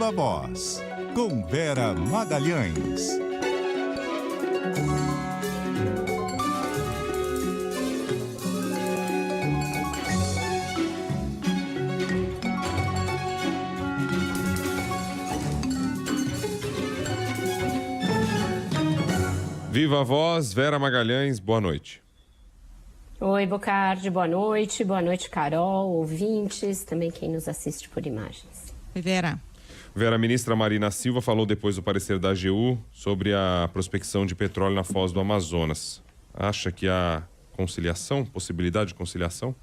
Viva Voz, com Vera Magalhães. Viva Voz, Vera Magalhães, boa noite. Oi, Bocardi, boa noite, Carol, ouvintes, também quem nos assiste por imagens. Oi, Vera. Vera, a ministra Marina Silva falou depois do parecer da AGU sobre a prospecção de petróleo na foz do Amazonas. Acha que há conciliação, possibilidade de conciliação?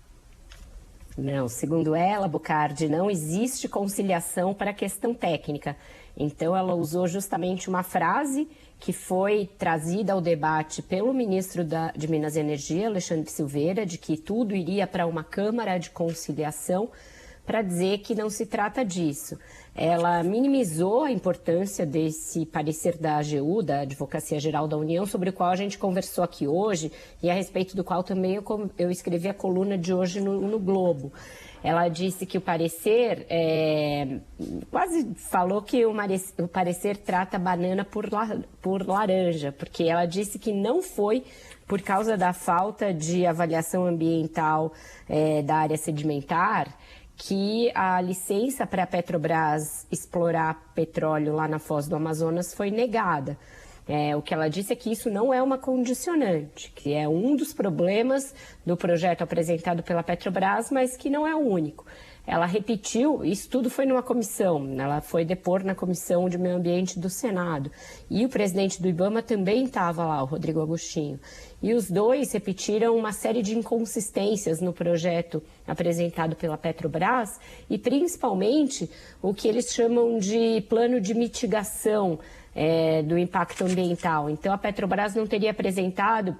Não, segundo ela, Bocardi, não existe conciliação para a questão técnica. Então, ela usou justamente uma frase que foi trazida ao debate pelo ministro de Minas e Energia, Alexandre Silveira, de que tudo iria para uma Câmara de Conciliação, para dizer que não se trata disso. Ela minimizou a importância desse parecer da AGU, da Advocacia Geral da União, sobre o qual a gente conversou aqui hoje e a respeito do qual também eu escrevi a coluna de hoje no Globo. Ela disse que o parecer, quase falou que o parecer trata banana por laranja, porque ela disse que não foi por causa da falta de avaliação ambiental da área sedimentar que a licença para a Petrobras explorar petróleo lá na foz do Amazonas foi negada. O que ela disse é que isso não é uma condicionante, que é um dos problemas do projeto apresentado pela Petrobras, mas que não é o único. Ela repetiu, isso tudo foi numa comissão, ela foi depor na Comissão de Meio Ambiente do Senado. E o presidente do IBAMA também estava lá, o Rodrigo Agostinho. E os dois repetiram uma série de inconsistências no projeto apresentado pela Petrobras e, principalmente, o que eles chamam de plano de mitigação do impacto ambiental. Então, a Petrobras não teria apresentado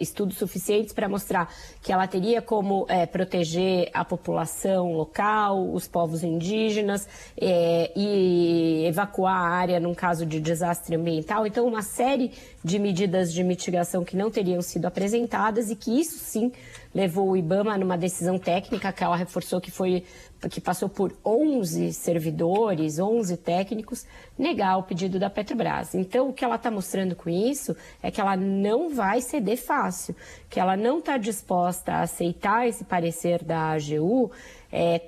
estudos suficientes para mostrar que ela teria como proteger a população local, os povos indígenas e evacuar a área num caso de desastre ambiental. Então, uma série de medidas de mitigação que não teriam sido apresentadas e que isso sim levou o IBAMA numa decisão técnica que ela reforçou que passou por 11 servidores, 11 técnicos, negar o pedido da Petrobras. Então, o que ela está mostrando com isso é que ela não vai ceder fácil, que ela não está disposta a aceitar esse parecer da AGU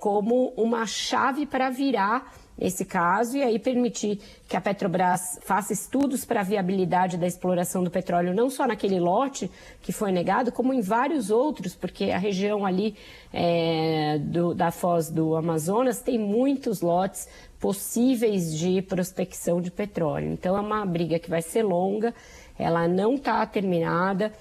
como uma chave para virar esse caso e aí permitir que a Petrobras faça estudos para a viabilidade da exploração do petróleo, não só naquele lote que foi negado, como em vários outros, porque a região ali da foz do Amazonas tem muitos lotes possíveis de prospecção de petróleo. Então é uma briga que vai ser longa, ela não está terminada.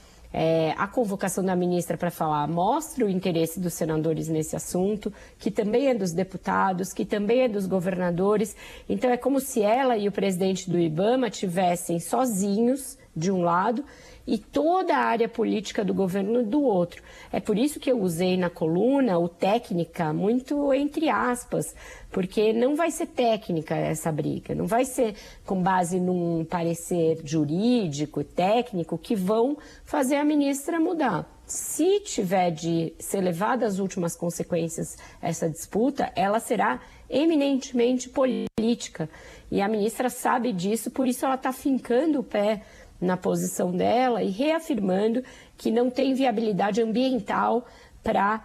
A convocação da ministra para falar mostra o interesse dos senadores nesse assunto, que também é dos deputados, que também é dos governadores. Então é como se ela e o presidente do IBAMA tivessem sozinhos de um lado e toda a área política do governo do outro. É por isso que eu usei na coluna o técnica muito entre aspas, porque não vai ser técnica essa briga, não vai ser com base num parecer jurídico, técnico, que vão fazer a ministra mudar. Se tiver de ser levada às últimas consequências essa disputa, ela será eminentemente política. E a ministra sabe disso, por isso ela está fincando o pé na posição dela e reafirmando que não tem viabilidade ambiental para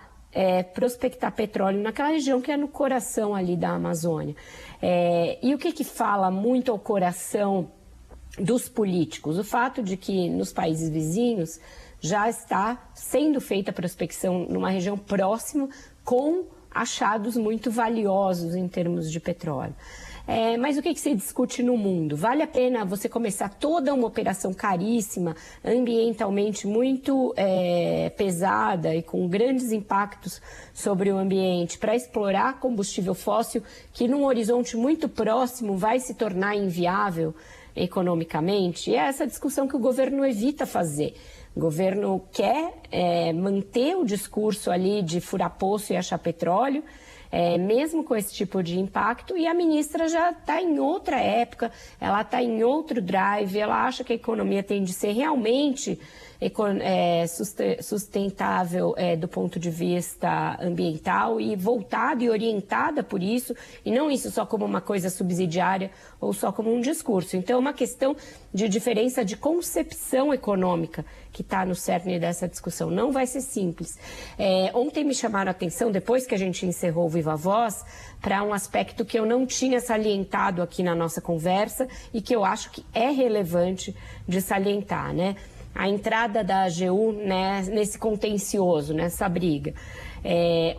prospectar petróleo naquela região que é no coração ali da Amazônia. E o que fala muito ao coração dos políticos? O fato de que nos países vizinhos já está sendo feita prospecção numa região próxima com achados muito valiosos em termos de petróleo. Mas o que se discute no mundo? Vale a pena você começar toda uma operação caríssima, ambientalmente muito pesada e com grandes impactos sobre o ambiente para explorar combustível fóssil que num horizonte muito próximo vai se tornar inviável economicamente? E é essa discussão que o governo evita fazer. O governo quer manter o discurso ali de furar poço e achar petróleo, mesmo com esse tipo de impacto, e a ministra já está em outra época, ela está em outro drive, ela acha que a economia tem de ser realmente sustentável do ponto de vista ambiental e voltada e orientada por isso, e não isso só como uma coisa subsidiária ou só como um discurso. Então, é uma questão de diferença de concepção econômica que está no cerne dessa discussão. Não vai ser simples. Ontem me chamaram a atenção, depois que a gente encerrou o Viva Voz, para um aspecto que eu não tinha salientado aqui na nossa conversa e que eu acho que é relevante de salientar, né? A entrada da AGU, né, nesse contencioso, nessa briga.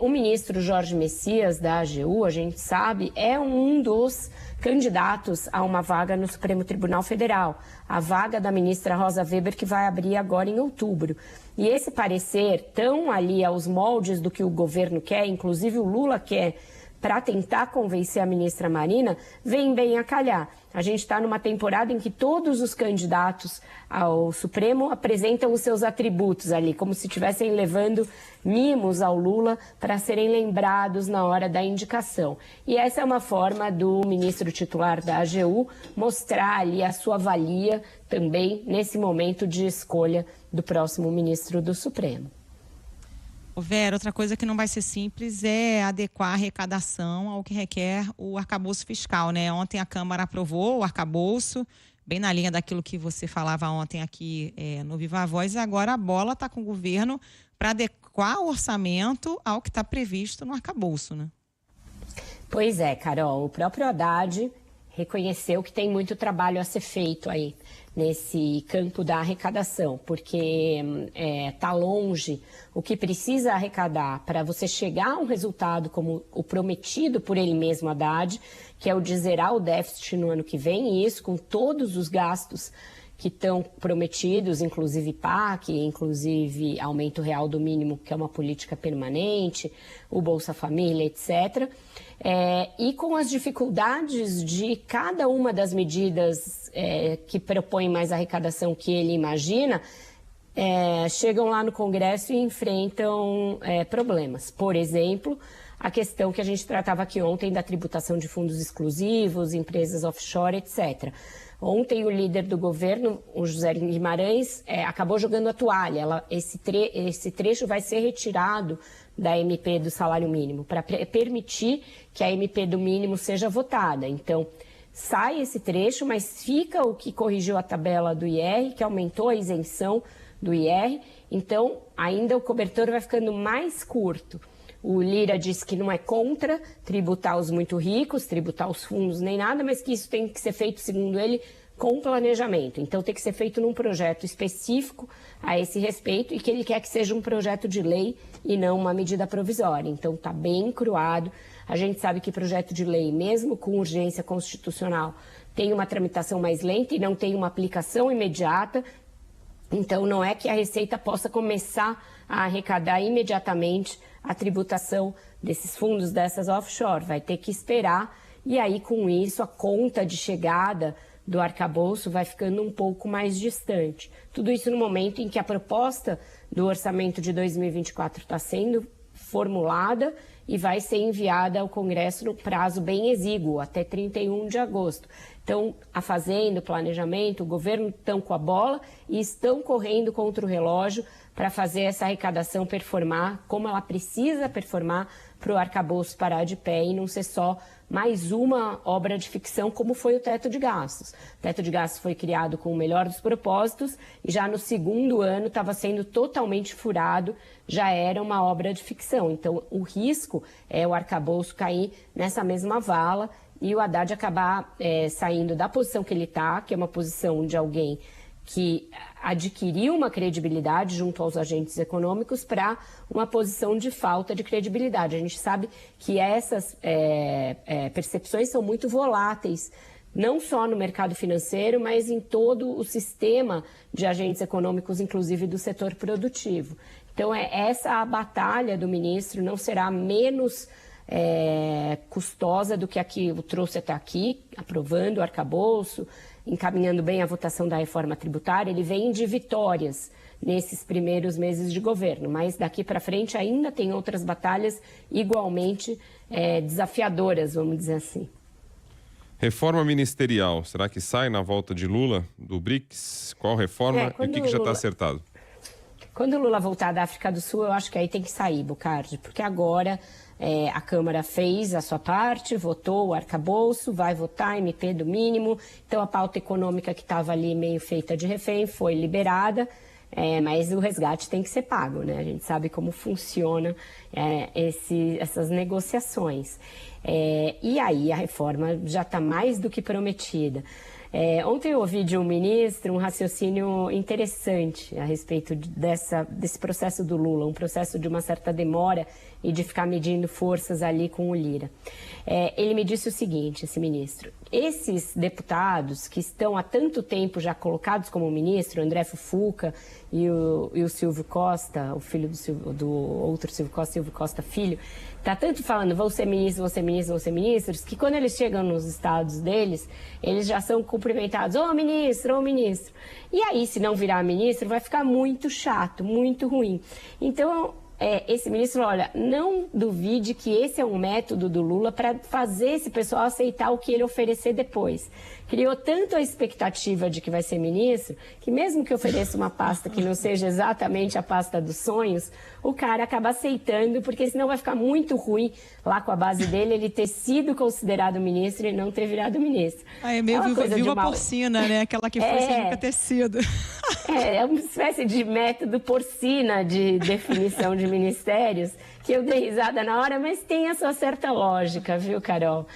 O ministro Jorge Messias, da AGU, a gente sabe, é um dos candidatos a uma vaga no Supremo Tribunal Federal, a vaga da ministra Rosa Weber, que vai abrir agora em outubro. E esse parecer, tão ali aos moldes do que o governo quer, inclusive o Lula quer, para tentar convencer a ministra Marina, vem bem a calhar. A gente está numa temporada em que todos os candidatos ao Supremo apresentam os seus atributos ali, como se estivessem levando mimos ao Lula para serem lembrados na hora da indicação. E essa é uma forma do ministro titular da AGU mostrar ali a sua valia também nesse momento de escolha do próximo ministro do Supremo. Vera, outra coisa que não vai ser simples é adequar a arrecadação ao que requer o arcabouço fiscal, né? Ontem a Câmara aprovou o arcabouço, bem na linha daquilo que você falava ontem aqui no Viva Voz, e agora a bola está com o governo para adequar o orçamento ao que está previsto no arcabouço, né? Pois é, Carol, o próprio Haddad reconheceu que tem muito trabalho a ser feito aí nesse campo da arrecadação, porque está longe o que precisa arrecadar para você chegar a um resultado como o prometido por ele mesmo, Haddad, que é o de zerar o déficit no ano que vem, e isso com todos os gastos que estão prometidos, inclusive PAC, inclusive aumento real do mínimo, que é uma política permanente, o Bolsa Família, etc. E com as dificuldades de cada uma das medidas que propõem mais arrecadação que ele imagina, chegam lá no Congresso e enfrentam problemas. Por exemplo, a questão que a gente tratava aqui ontem da tributação de fundos exclusivos, empresas offshore, etc. Ontem o líder do governo, o José Guimarães, acabou jogando a toalha. Esse trecho vai ser retirado da MP do salário mínimo para permitir que a MP do mínimo seja votada. Então, sai esse trecho, mas fica o que corrigiu a tabela do IR, que aumentou a isenção do IR. Então, ainda o cobertor vai ficando mais curto. O Lira disse que não é contra tributar os muito ricos, tributar os fundos nem nada, mas que isso tem que ser feito, segundo ele, com planejamento. Então tem que ser feito num projeto específico a esse respeito e que ele quer que seja um projeto de lei e não uma medida provisória. Então está bem encruado. A gente sabe que projeto de lei, mesmo com urgência constitucional, tem uma tramitação mais lenta e não tem uma aplicação imediata. Então não é que a Receita possa começar a arrecadar imediatamente a tributação desses fundos, dessas offshore. Vai ter que esperar e aí com isso a conta de chegada do arcabouço vai ficando um pouco mais distante. Tudo isso no momento em que a proposta do orçamento de 2024 está sendo formulada e vai ser enviada ao Congresso no prazo bem exíguo, até 31 de agosto. Então, a Fazenda, o planejamento, o governo estão com a bola e estão correndo contra o relógio para fazer essa arrecadação performar como ela precisa performar para o arcabouço parar de pé e não ser só mais uma obra de ficção como foi o teto de gastos. O teto de gastos foi criado com o melhor dos propósitos e já no segundo ano estava sendo totalmente furado, já era uma obra de ficção. Então, o risco é o arcabouço cair nessa mesma vala e o Haddad acabar saindo da posição que ele está, que é uma posição de alguém que adquiriu uma credibilidade junto aos agentes econômicos para uma posição de falta de credibilidade. A gente sabe que essas percepções são muito voláteis, não só no mercado financeiro, mas em todo o sistema de agentes econômicos, inclusive do setor produtivo. Então, essa a batalha do ministro não será menos custosa do que a que o trouxe até aqui, aprovando o arcabouço, encaminhando bem a votação da reforma tributária. Ele vem de vitórias nesses primeiros meses de governo, mas daqui para frente ainda tem outras batalhas igualmente desafiadoras, vamos dizer assim. Reforma ministerial, será que sai na volta de Lula, do BRICS? Qual reforma e o que já está acertado? Quando o Lula voltar da África do Sul, eu acho que aí tem que sair, Bocardi, porque agora a Câmara fez a sua parte, votou o arcabouço, vai votar MP do mínimo, então a pauta econômica que estava ali meio feita de refém foi liberada, mas o resgate tem que ser pago, né? A gente sabe como funciona essas negociações. E aí a reforma já está mais do que prometida. Ontem eu ouvi de um ministro um raciocínio interessante a respeito desse processo do Lula, um processo de uma certa demora e de ficar medindo forças ali com o Lira. Ele me disse o seguinte, esse ministro: esses deputados que estão há tanto tempo já colocados como ministro, André Fufuca e o Silvio Costa, o filho do outro Silvio Costa filho, está tanto falando vão ser ministros, que quando eles chegam nos estados deles, eles já são cumprimentados, ô ministro. E aí, se não virar ministro, vai ficar muito chato, muito ruim. Então, esse ministro, olha, não duvide que esse é um método do Lula para fazer esse pessoal aceitar o que ele oferecer depois. Criou tanto a expectativa de que vai ser ministro, que mesmo que ofereça uma pasta que não seja exatamente a pasta dos sonhos, o cara acaba aceitando, porque senão vai ficar muito ruim lá com a base dele ele ter sido considerado ministro e não ter virado ministro. É meio viúva porcina, né? Aquela que foi sem nunca ter sido. É uma espécie de método porcina de definição de ministérios, que eu dei risada na hora, mas tem a sua certa lógica, viu, Carol?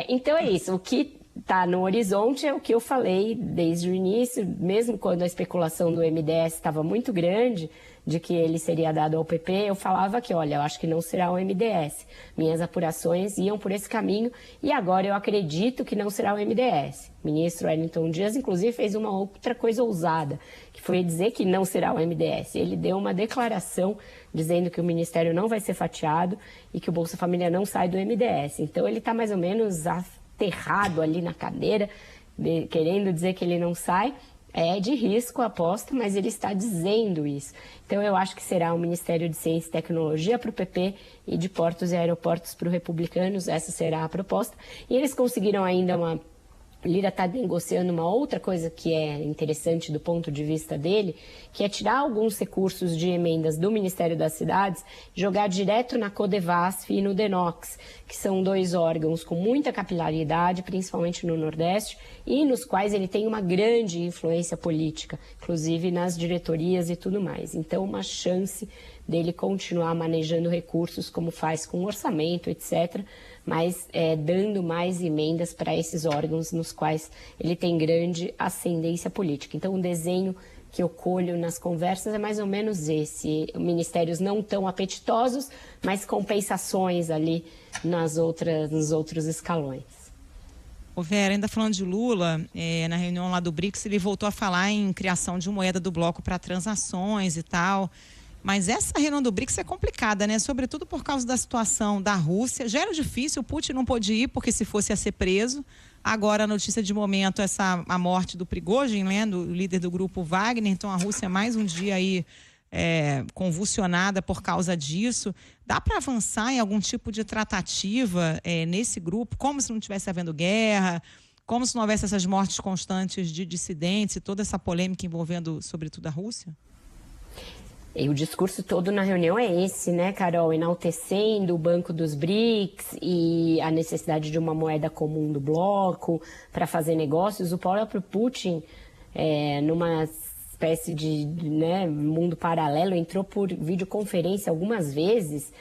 Então é isso, o que está no horizonte é o que eu falei desde o início, mesmo quando a especulação do MDS estava muito grande, de que ele seria dado ao PP, eu falava que, olha, eu acho que não será o MDS. Minhas apurações iam por esse caminho e agora eu acredito que não será o MDS. O ministro Wellington Dias, inclusive, fez uma outra coisa ousada, que foi dizer que não será o MDS. Ele deu uma declaração dizendo que o ministério não vai ser fatiado e que o Bolsa Família não sai do MDS. Então, ele está mais ou menos aterrado ali na cadeira, querendo dizer que ele não sai. É de risco a aposta, mas ele está dizendo isso. Então, eu acho que será um Ministério de Ciência e Tecnologia para o PP e de Portos e Aeroportos para os republicanos. Essa será a proposta. E eles conseguiram ainda Lira está negociando uma outra coisa que é interessante do ponto de vista dele, que é tirar alguns recursos de emendas do Ministério das Cidades, jogar direto na Codevasf e no DENOX, que são dois órgãos com muita capilaridade, principalmente no Nordeste, e nos quais ele tem uma grande influência política, inclusive nas diretorias e tudo mais. Então, uma chance dele continuar manejando recursos como faz com orçamento, etc., mas dando mais emendas para esses órgãos nos quais ele tem grande ascendência política. Então, o desenho que eu colho nas conversas é mais ou menos esse. Ministérios não tão apetitosos, mas compensações ali nos outros escalões. Ô Vera, ainda falando de Lula, na reunião lá do BRICS, ele voltou a falar em criação de uma moeda do bloco para transações e tal. Mas essa reunião do BRICS é complicada, né? Sobretudo por causa da situação da Rússia. Já era difícil, o Putin não pôde ir, porque se fosse ia ser preso. Agora, a notícia de momento, a morte do Prigozhin, né? Do líder do grupo Wagner. Então, a Rússia mais um dia aí convulsionada por causa disso. Dá para avançar em algum tipo de tratativa nesse grupo, como se não estivesse havendo guerra, como se não houvesse essas mortes constantes de dissidentes e toda essa polêmica envolvendo, sobretudo, a Rússia? E o discurso todo na reunião é esse, né, Carol? Enaltecendo o Banco dos BRICS e a necessidade de uma moeda comum do bloco para fazer negócios. O próprio Putin, numa espécie de mundo paralelo, entrou por videoconferência algumas vezes,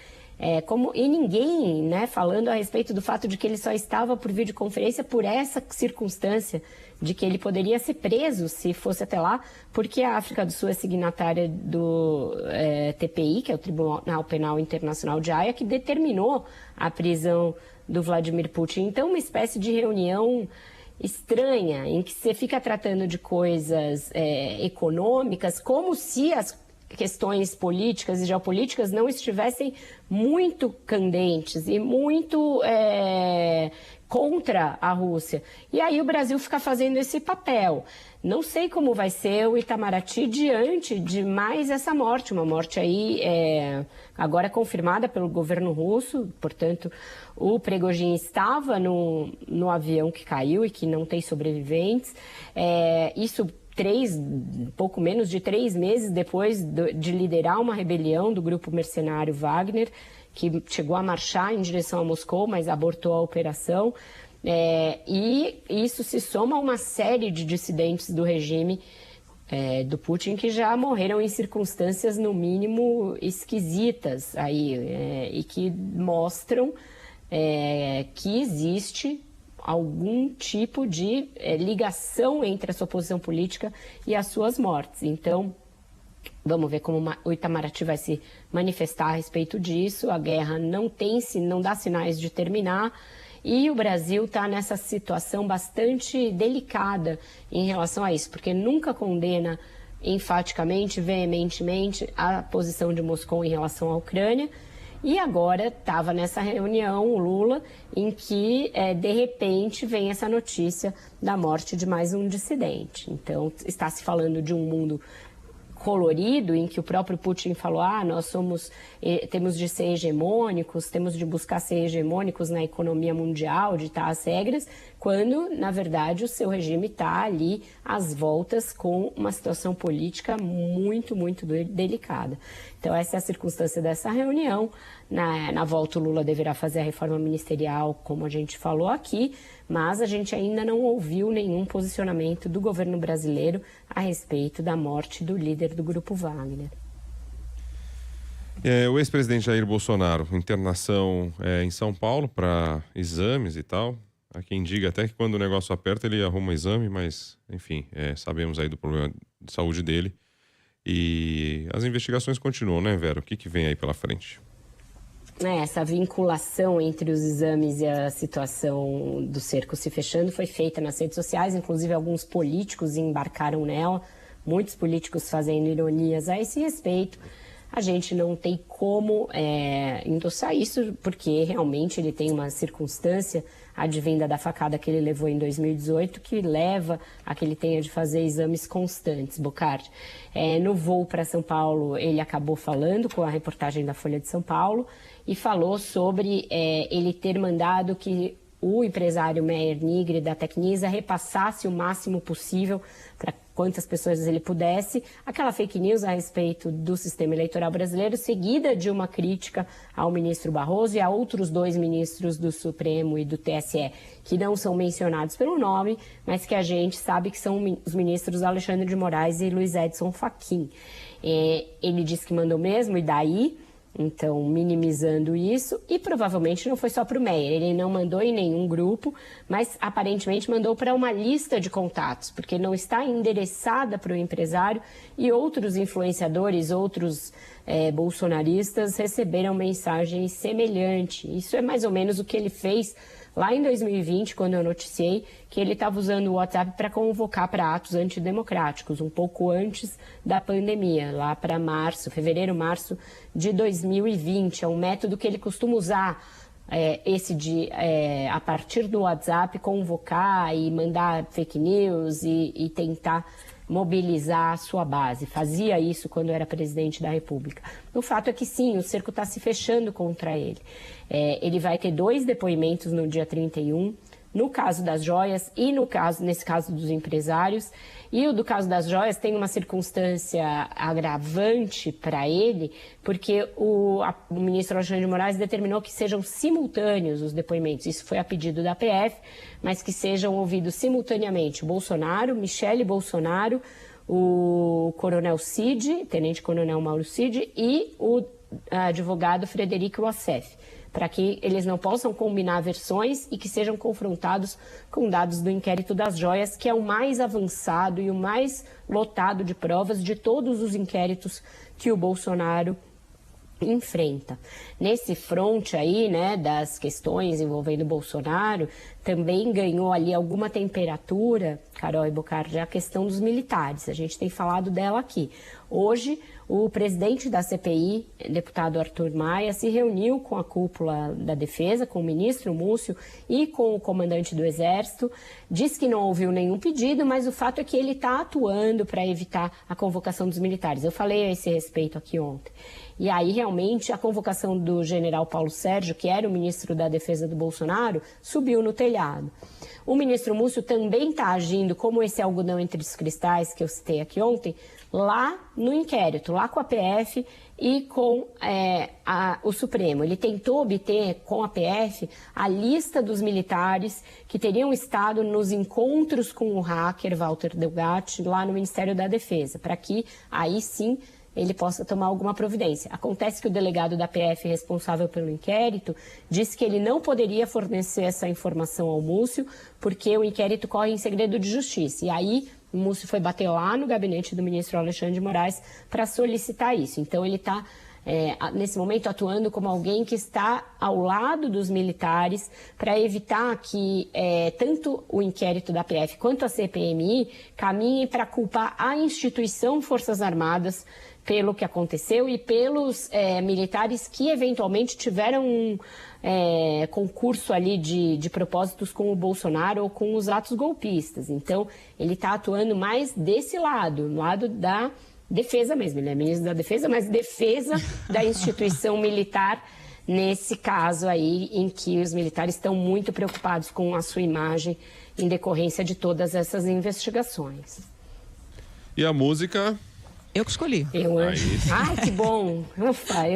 e ninguém, falando a respeito do fato de que ele só estava por videoconferência por essa circunstância de que ele poderia ser preso se fosse até lá, porque a África do Sul é signatária do TPI, que é o Tribunal Penal Internacional de Haia, que determinou a prisão do Vladimir Putin. Então, uma espécie de reunião estranha, em que você fica tratando de coisas econômicas, como se as questões políticas e geopolíticas não estivessem muito candentes e muito contra a Rússia. E aí o Brasil fica fazendo esse papel. Não sei como vai ser o Itamaraty diante de mais essa morte, uma morte aí agora confirmada pelo governo russo, portanto, o Prigozhin estava no avião que caiu e que não tem sobreviventes. Isso pouco menos de 3 meses depois de liderar uma rebelião do grupo mercenário Wagner, que chegou a marchar em direção a Moscou, mas abortou a operação. E isso se soma a uma série de dissidentes do regime do Putin que já morreram em circunstâncias, no mínimo, esquisitas aí, e que mostram que existe algum tipo de ligação entre essa oposição política e as suas mortes. Então, vamos ver como o Itamaraty vai se manifestar a respeito disso. A guerra não dá sinais de terminar e o Brasil está nessa situação bastante delicada em relação a isso, porque nunca condena enfaticamente, veementemente, a posição de Moscou em relação à Ucrânia. E agora estava nessa reunião o Lula, em que, de repente, vem essa notícia da morte de mais um dissidente. Então, está se falando de um mundo colorido, em que o próprio Putin falou, nós temos de ser hegemônicos, temos de buscar ser hegemônicos na economia mundial, ditar as regras, quando, na verdade, o seu regime está ali às voltas com uma situação política muito, muito delicada. Então, essa é a circunstância dessa reunião. Na volta, o Lula deverá fazer a reforma ministerial, como a gente falou aqui, mas a gente ainda não ouviu nenhum posicionamento do governo brasileiro a respeito da morte do líder do Grupo Wagner. O ex-presidente Jair Bolsonaro, internação em São Paulo para exames e tal. Há quem diga até que quando o negócio aperta ele arruma exame, mas enfim, sabemos aí do problema de saúde dele. E as investigações continuam, né, Vera? O que vem aí pela frente? Essa vinculação entre os exames e a situação do cerco se fechando foi feita nas redes sociais, inclusive alguns políticos embarcaram nela, muitos políticos fazendo ironias a esse respeito. A gente não tem como endossar isso, porque realmente ele tem uma circunstância advinda da facada que ele levou em 2018, que leva a que ele tenha de fazer exames constantes, Bocardi. No voo para São Paulo, ele acabou falando com a reportagem da Folha de São Paulo e falou sobre ele ter mandado que o empresário Meyer Nigre da Tecnisa repassasse o máximo possível para quantas pessoas ele pudesse, aquela fake news a respeito do sistema eleitoral brasileiro, seguida de uma crítica ao ministro Barroso e a outros 2 ministros do Supremo e do TSE, que não são mencionados pelo nome, mas que a gente sabe que são os ministros Alexandre de Moraes e Luiz Edson Fachin. Ele disse que mandou mesmo, e daí? Então, minimizando isso, e provavelmente não foi só para o Meyer, ele não mandou em nenhum grupo, mas aparentemente mandou para uma lista de contatos, porque não está endereçada para o empresário e outros influenciadores, outros bolsonaristas receberam mensagem semelhante. Isso é mais ou menos o que ele fez lá em 2020, quando eu noticiei que ele estava usando o WhatsApp para convocar para atos antidemocráticos, um pouco antes da pandemia, lá para fevereiro, março de 2020. É um método que ele costuma usar, esse de, a partir do WhatsApp, convocar e mandar fake news e tentar mobilizar a sua base. Fazia isso quando era presidente da República. O fato é que sim, o cerco está se fechando contra ele. Ele vai ter 2 depoimentos no dia 31, no caso das joias e nesse caso dos empresários. E o do caso das joias tem uma circunstância agravante para ele, porque o ministro Alexandre de Moraes determinou que sejam simultâneos os depoimentos. Isso foi a pedido da PF, mas que sejam ouvidos simultaneamente o Bolsonaro, Michele Bolsonaro, o coronel Cid, tenente-coronel Mauro Cid e o advogado Frederico Wassef, para que eles não possam combinar versões e que sejam confrontados com dados do inquérito das joias, que é o mais avançado e o mais lotado de provas de todos os inquéritos que o Bolsonaro enfrenta. Nesse fronte aí, né, das questões envolvendo o Bolsonaro, também ganhou ali alguma temperatura, Carol e Bocardi, a questão dos militares. A gente tem falado dela aqui. Hoje, o presidente da CPI, deputado Arthur Maia, se reuniu com a cúpula da Defesa, com o ministro Múcio e com o comandante do Exército. Diz que não ouviu nenhum pedido, mas o fato é que ele está atuando para evitar a convocação dos militares. Eu falei a esse respeito aqui ontem. E aí, realmente, a convocação do general Paulo Sérgio, que era o ministro da Defesa do Bolsonaro, subiu no telhado. O ministro Múcio também está agindo como esse algodão entre os cristais que eu citei aqui ontem, lá no inquérito, lá com a PF e com o Supremo. Ele tentou obter com a PF a lista dos militares que teriam estado nos encontros com o hacker Walter Delgatti lá no Ministério da Defesa, para que aí sim ele possa tomar alguma providência. Acontece que o delegado da PF responsável pelo inquérito disse que ele não poderia fornecer essa informação ao Múcio porque o inquérito corre em segredo de justiça. E aí o Múcio foi bater lá no gabinete do ministro Alexandre de Moraes para solicitar isso. Então ele está, nesse momento, atuando como alguém que está ao lado dos militares para evitar que tanto o inquérito da PF quanto a CPMI caminhem para culpar a instituição Forças Armadas pelo que aconteceu e pelos militares que eventualmente tiveram um concurso ali de propósitos com o Bolsonaro ou com os atos golpistas. Então, ele está atuando mais desse lado, no lado da defesa mesmo. Ele é ministro da Defesa, mas defesa da instituição militar nesse caso aí em que os militares estão muito preocupados com a sua imagem em decorrência de todas essas investigações. E a música? Eu que escolhi. Ai, que bom. Ufa,